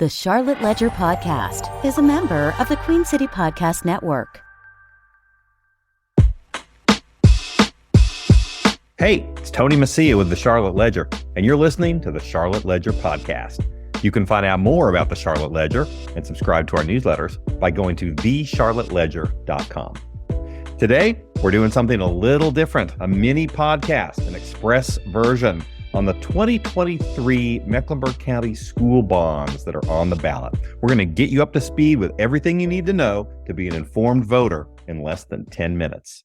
The Charlotte Ledger Podcast is a member of the Queen City Podcast Network. Hey, it's Tony Mecia with the Charlotte Ledger, and you're listening to the Charlotte Ledger Podcast. You can find out more about the Charlotte Ledger and subscribe to our newsletters by going to thecharlotteledger.com. Today, we're doing something a little different, a mini podcast, an express version on the 2023 Mecklenburg County school bonds that are on the ballot. We're going to get you up to speed with everything you need to know to be an informed voter in less than 10 minutes.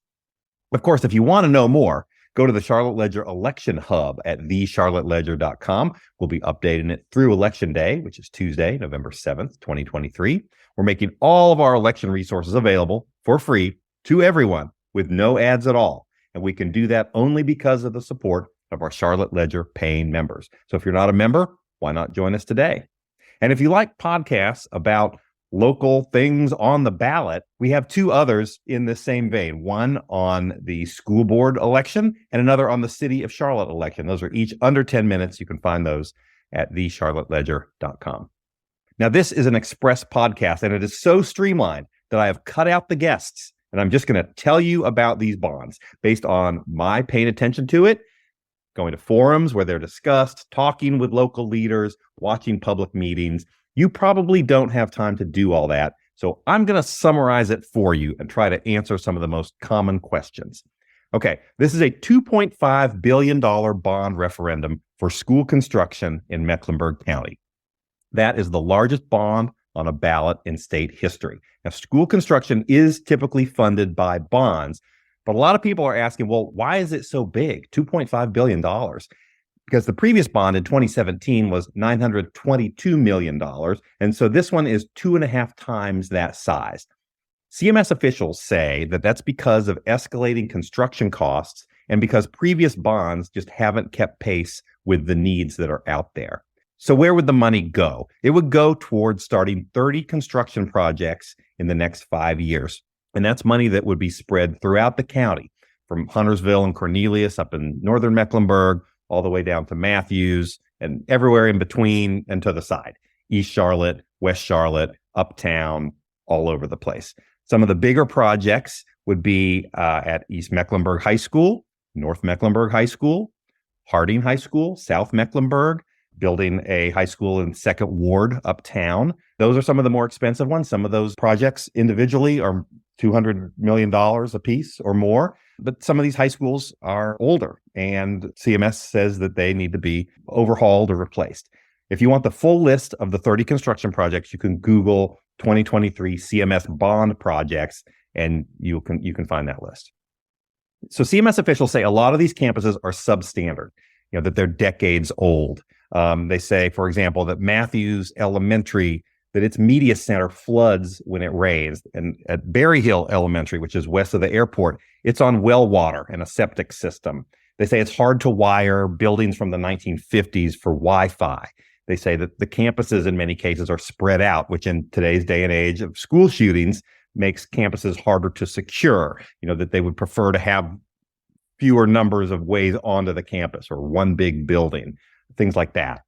Of course, if you want to know more, go to the Charlotte Ledger Election Hub at thecharlotteledger.com. We'll be updating it through Election Day, which is Tuesday, November 7th, 2023. We're making all of our election resources available for free to everyone with no ads at all. And we can do that only because of the support of our Charlotte Ledger paying members. So if you're not a member, why not join us today? And if you like podcasts about local things on the ballot, we have two others in the same vein, one on the school board election and another on the city of Charlotte election. Those are each under 10 minutes. You can find those at thecharlotteledger.com. Now, this is an express podcast, and it is so streamlined that I have cut out the guests, and I'm just going to tell you about these bonds based on my paying attention to it, going to forums where they're discussed, talking with local leaders, watching public meetings. You probably don't have time to do all that. So I'm going to summarize it for you and try to answer some of the most common questions. Okay, this is a $2.5 billion bond referendum for school construction in Mecklenburg County. That is the largest bond on a ballot in state history. Now, school construction is typically funded by bonds, but a lot of people are asking, well, why is it so big, $2.5 billion? Because the previous bond in 2017 was $922 million. And so this one is 2.5 times that size. CMS officials say that that's because of escalating construction costs and because previous bonds just haven't kept pace with the needs that are out there. So where would the money go? It would go towards starting 30 construction projects in the next 5 years. And that's money that would be spread throughout the county, from Huntersville and Cornelius up in northern Mecklenburg, all the way down to Matthews and everywhere in between and to the side. East Charlotte, West Charlotte, Uptown, all over the place. Some of the bigger projects would be at East Mecklenburg High School, North Mecklenburg High School, Harding High School, South Mecklenburg, building a high school in Second Ward uptown. Those are some of the more expensive ones. Some of those projects individually are $200 million a piece or more. But some of these high schools are older, and CMS says that they need to be overhauled or replaced. If you want the full list of the 30 construction projects, you can Google 2023 CMS bond projects, and you can find that list. So CMS officials say a lot of these campuses are substandard, that they're decades old. They say, for example, that Matthews Elementary, that its media center floods when it rains. And at Berry Hill Elementary, which is west of the airport, it's on well water and a septic system. They say it's hard to wire buildings from the 1950s for Wi-Fi. They say that the campuses in many cases are spread out, which in today's day and age of school shootings makes campuses harder to secure, that they would prefer to have fewer numbers of ways onto the campus or one big building, things like that.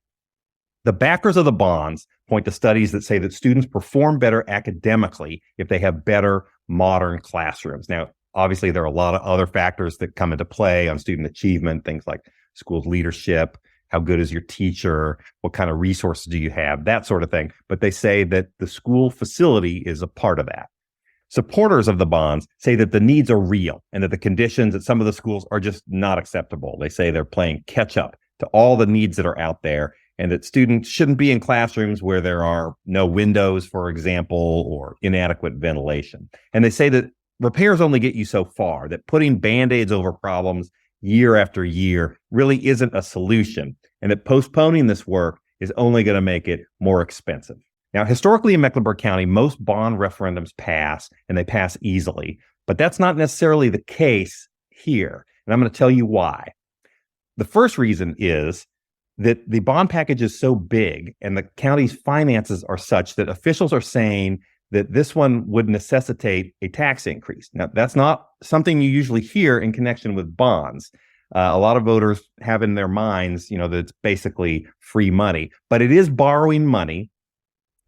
The backers of the bonds point to studies that say that students perform better academically if they have better modern classrooms. Now, obviously, there are a lot of other factors that come into play on student achievement, things like school's leadership, how good is your teacher, what kind of resources do you have, that sort of thing. But they say that the school facility is a part of that. Supporters of the bonds say that the needs are real and that the conditions at some of the schools are just not acceptable. They say they're playing catch up to all the needs that are out there, and that students shouldn't be in classrooms where there are no windows, for example, or inadequate ventilation. And they say that repairs only get you so far, that putting Band-Aids over problems year after year really isn't a solution, and that postponing this work is only going to make it more expensive. Now, historically in Mecklenburg County, most bond referendums pass, and they pass easily, but that's not necessarily the case here, and I'm going to tell you why. The first reason is that the bond package is so big and the county's finances are such that officials are saying that this one would necessitate a tax increase. Now, that's not something you usually hear in connection with bonds. A lot of voters have in their minds, that it's basically free money, but it is borrowing money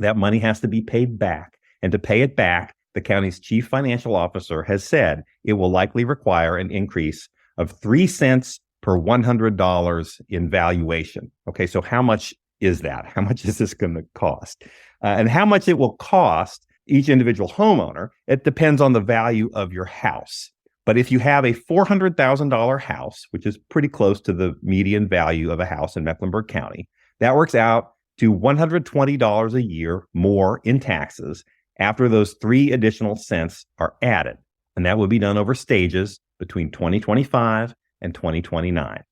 that money has to be paid back. And to pay it back, the county's chief financial officer has said it will likely require an increase of 3 cents per $100 in valuation. Okay, so how much is that? How much is this going to cost? And how much it will cost each individual homeowner, it depends on the value of your house. But if you have a $400,000 house, which is pretty close to the median value of a house in Mecklenburg County, that works out to $120 a year more in taxes after those 3 additional cents are added. And that will be done over stages between 2025 and 2029.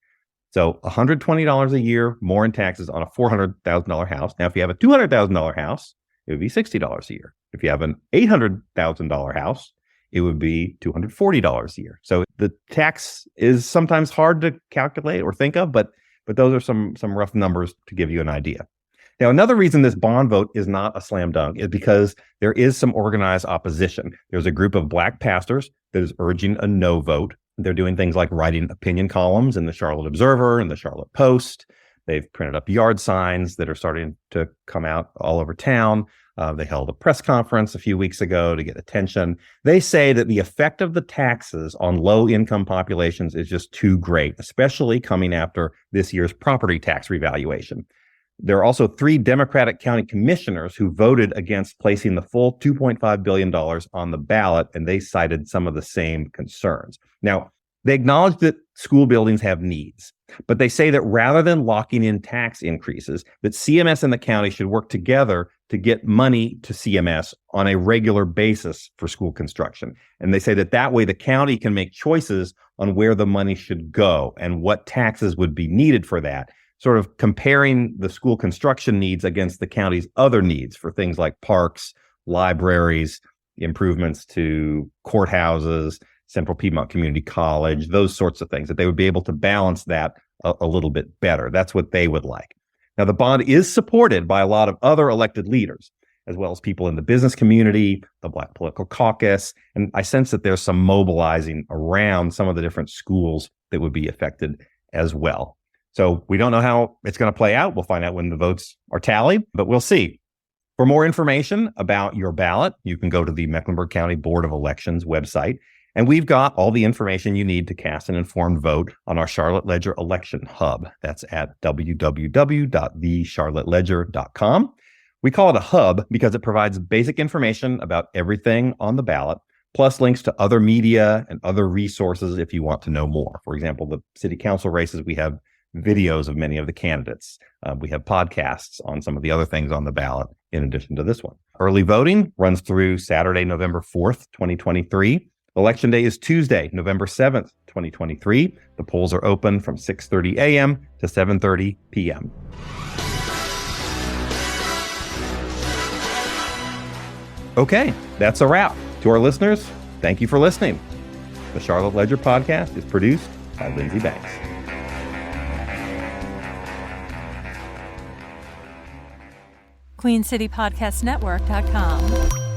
So $120 a year more in taxes on a $400,000 house. Now, if you have a $200,000 house, it would be $60 a year. If you have an $800,000 house, it would be $240 a year. So the tax is sometimes hard to calculate or think of, but those are some rough numbers to give you an idea. Now, another reason this bond vote is not a slam dunk is because there is some organized opposition. There's a group of Black pastors that is urging a no vote. They're doing things like writing opinion columns in the Charlotte Observer and the Charlotte Post. They've printed up yard signs that are starting to come out all over town. They held a press conference a few weeks ago to get attention. They say that the effect of the taxes on low-income populations is just too great, especially coming after this year's property tax revaluation. There are also 3 Democratic county commissioners who voted against placing the full $2.5 billion on the ballot, and they cited some of the same concerns. Now, they acknowledge that school buildings have needs, but they say that rather than locking in tax increases, that CMS and the county should work together to get money to CMS on a regular basis for school construction. And they say that way the county can make choices on where the money should go and what taxes would be needed for that, sort of comparing the school construction needs against the county's other needs for things like parks, libraries, improvements to courthouses, Central Piedmont Community College, those sorts of things, that they would be able to balance that a little bit better. That's what they would like. Now, the bond is supported by a lot of other elected leaders, as well as people in the business community, the Black Political Caucus, and I sense that there's some mobilizing around some of the different schools that would be affected as well. So we don't know how it's going to play out. We'll find out when the votes are tallied, but we'll see. For more information about your ballot, you can go to the Mecklenburg County Board of Elections website. And we've got all the information you need to cast an informed vote on our Charlotte Ledger Election Hub. That's at www.thecharlotteledger.com. We call it a hub because it provides basic information about everything on the ballot, plus links to other media and other resources if you want to know more. For example, the city council races, we have videos of many of the candidates. We have podcasts on some of the other things on the ballot in addition to this one. Early voting runs through Saturday, November 4th, 2023. Election day is Tuesday, November 7th, 2023. The polls are open from 6:30 a.m. to 7:30 p.m. Okay, that's a wrap. To our listeners, thank you for listening. The Charlotte Ledger podcast is produced by Lindsay Banks. QueenCityPodcastNetwork.com